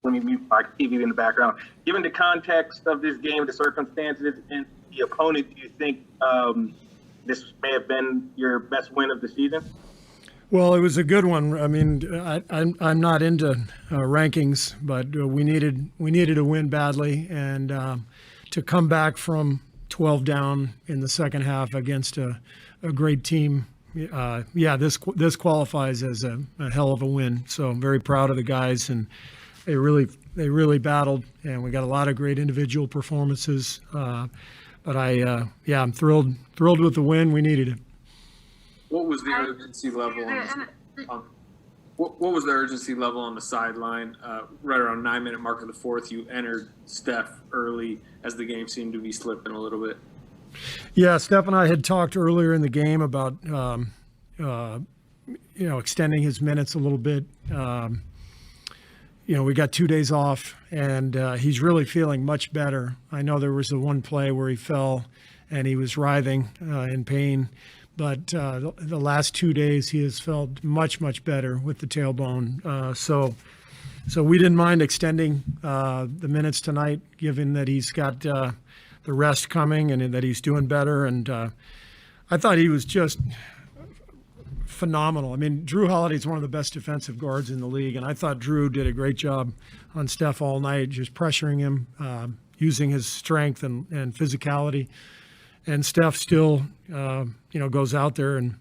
let me mute my TV in the background. Given the context of this game, the circumstances, and the opponent, do you think this may have been your best win of the season? Well, it was a good one. I mean, I'm not into rankings, but we needed a win badly, and to come back from 12 down in the second half against a great team. This qualifies as a hell of a win. So I'm very proud of the guys, and they really battled, and we got a lot of great individual performances. But I'm thrilled with the win. We needed it. What was the urgency level what was the urgency level on the sideline? Right around 9-minute mark of the fourth, you entered Steph early as the game seemed to be slipping a little bit. Yeah, Steph and I had talked earlier in the game about extending his minutes a little bit. We got 2 days off, and he's really feeling much better. I know there was the one play where he fell and he was writhing in pain, but the last 2 days he has felt much better with the tailbone. So we didn't mind extending the minutes tonight, given that he's got the rest coming and that he's doing better. And I thought he was just phenomenal. I mean, Jrue Holiday is one of the best defensive guards in the league, and I thought Jrue did a great job on Steph all night, just pressuring him, using his strength and physicality. And Steph still, goes out there and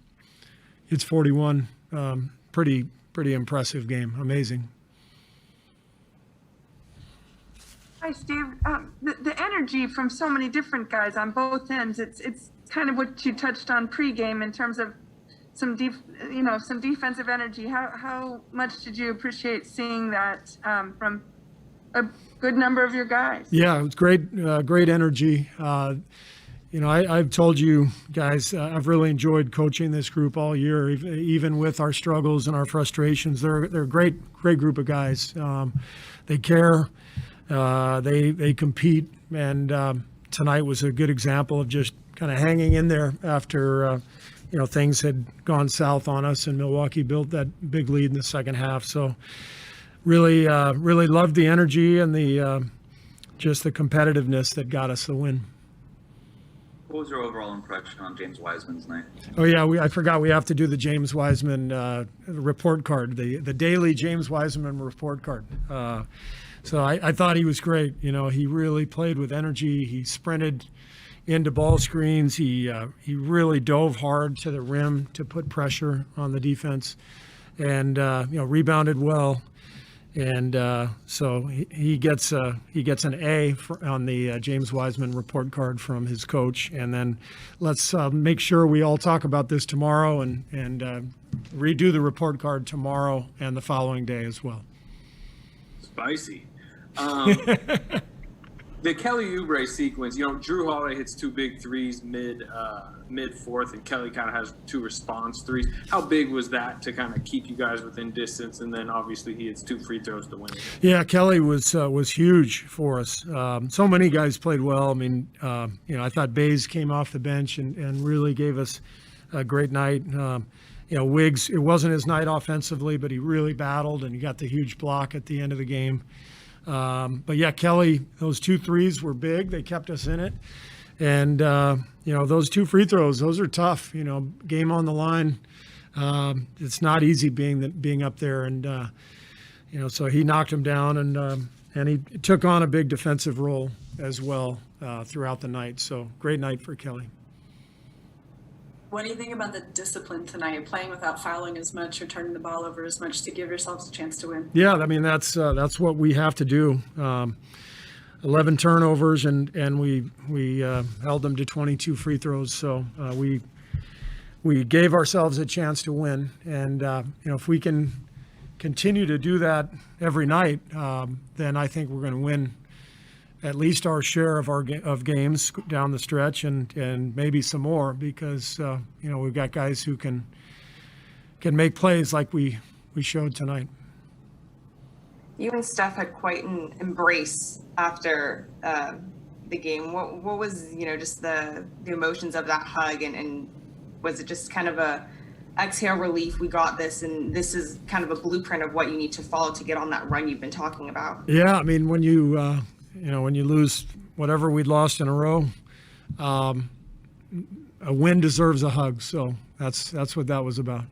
hits 41. Pretty impressive game. Amazing. Hi, Steve. The energy from so many different guys on both ends. It's kind of what you touched on pregame in terms of some defensive energy. How much did you appreciate seeing that from a good number of your guys? Yeah, it was great energy. I've told you guys, I've really enjoyed coaching this group all year, even with our struggles and our frustrations. They're a great group of guys. They care, they compete, and tonight was a good example of just kind of hanging in there after things had gone south on us, and Milwaukee built that big lead in the second half. So really loved the energy and the just the competitiveness that got us the win. What was your overall impression on James Wiseman's night? Oh yeah, I forgot we have to do the James Wiseman report card, the daily James Wiseman report card. So I thought he was great. He really played with energy. He sprinted into ball screens. He really dove hard to the rim to put pressure on the defense, and rebounded well. And so he gets an A on the James Wiseman report card from his coach. And then let's make sure we all talk about this tomorrow and redo the report card tomorrow and the following day as well. Spicy. The Kelly Oubre sequence, Jrue Holiday hits 2 big threes mid fourth, and Kelly kind of has 2 response threes. How big was that to kind of keep you guys within distance? And then obviously he hits 2 free throws to win. Yeah, Kelly was huge for us. So many guys played well. I mean, I thought Bays came off the bench and really gave us a great night. Wiggs, it wasn't his night offensively, but he really battled, and he got the huge block at the end of the game. But yeah, Kelly, those 2 threes were big. They kept us in it. And, those 2 free throws, those are tough, game on the line. It's not easy being up there. And, so he knocked him down, and he took on a big defensive role as well throughout the night. So great night for Kelly. What do you think about the discipline tonight, playing without fouling as much or turning the ball over as much to give yourselves a chance to win? Yeah, I mean, that's what we have to do. 11 turnovers, and we held them to 22 free throws. So we gave ourselves a chance to win. And, if we can continue to do that every night, then I think we're going to win at least our share of games down the stretch, and maybe some more, because we've got guys who can make plays like we showed tonight. You and Steph had quite an embrace after the game. What was just the emotions of that hug, and was it just kind of a exhale relief, we got this, and this is kind of a blueprint of what you need to follow to get on that run you've been talking about. Yeah, I mean, when you when you lose whatever we'd lost in a row, a win deserves a hug. So that's what that was about.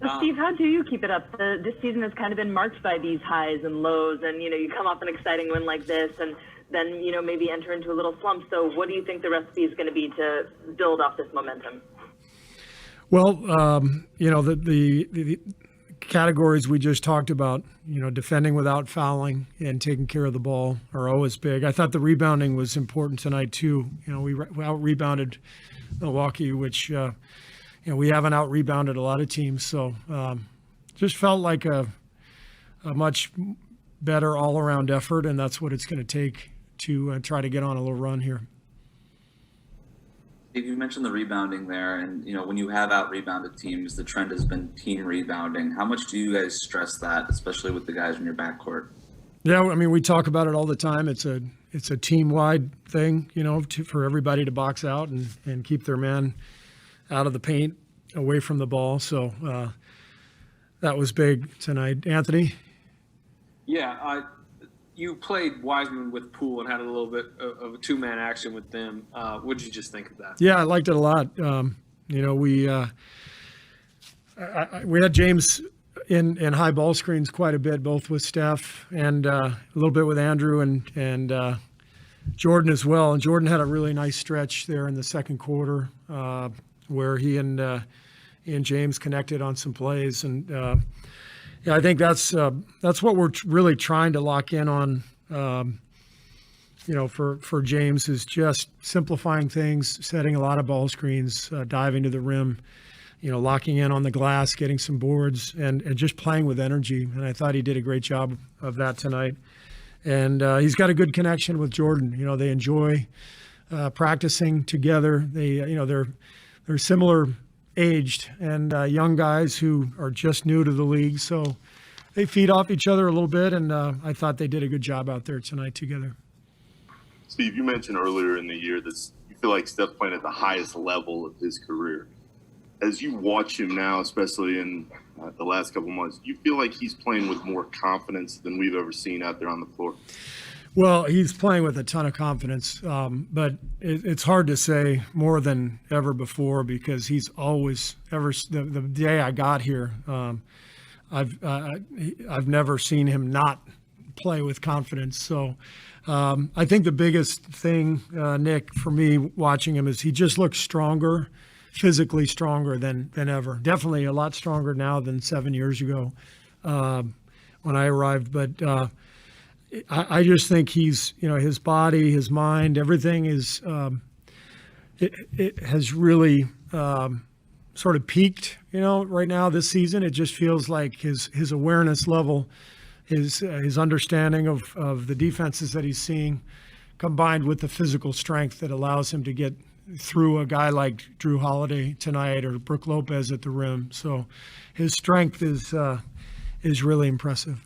So Steve, how do you keep it up? This season has kind of been marked by these highs and lows, and you come off an exciting win like this, and then maybe enter into a little slump. So what do you think the recipe is going to be to build off this momentum? Well, the categories we just talked about, defending without fouling and taking care of the ball are always big. I thought the rebounding was important tonight too. We out-rebounded Milwaukee, which we haven't out-rebounded a lot of teams. So just felt like a much better all-around effort, and that's what it's going to take to try to get on a little run here. Steve, you mentioned the rebounding there, and when you have out-rebounded teams, the trend has been team rebounding. How much do you guys stress that, especially with the guys in your backcourt? Yeah, I mean, we talk about it all the time. It's a team-wide thing, for everybody to box out and keep their man out of the paint, away from the ball. So that was big tonight. Anthony? Yeah, you played Wiseman with Poole and had a little bit of a two-man action with them. What did you just think of that? Yeah, I liked it a lot. We had James in high ball screens quite a bit, both with Steph and a little bit with Andrew and Jordan as well. And Jordan had a really nice stretch there in the second quarter where he and James connected on some plays. And I think that's what we're really trying to lock in on. For James is just simplifying things, setting a lot of ball screens, diving to the rim, locking in on the glass, getting some boards, and just playing with energy. And I thought he did a great job of that tonight. And he's got a good connection with Jordan. They enjoy practicing together. They're similar aged and young guys who are just new to the league. So they feed off each other a little bit, and I thought they did a good job out there tonight together. Steve, you mentioned earlier in the year that you feel like Steph's playing at the highest level of his career. As you watch him now, especially in the last couple months, do you feel like he's playing with more confidence than we've ever seen out there on the floor? Well, he's playing with a ton of confidence, but it's hard to say more than ever before because he's always the day I got here, I've never seen him not play with confidence. So I think the biggest thing, Nick, for me watching him is he just looks stronger, physically stronger than ever. Definitely a lot stronger now than 7 years ago when I arrived. But I just think he's, his body, his mind, everything is, it has really sort of peaked, right now this season. It just feels like his awareness level, his understanding of the defenses that he's seeing, combined with the physical strength that allows him to get through a guy like Jrue Holiday tonight or Brook Lopez at the rim. So his strength is really impressive.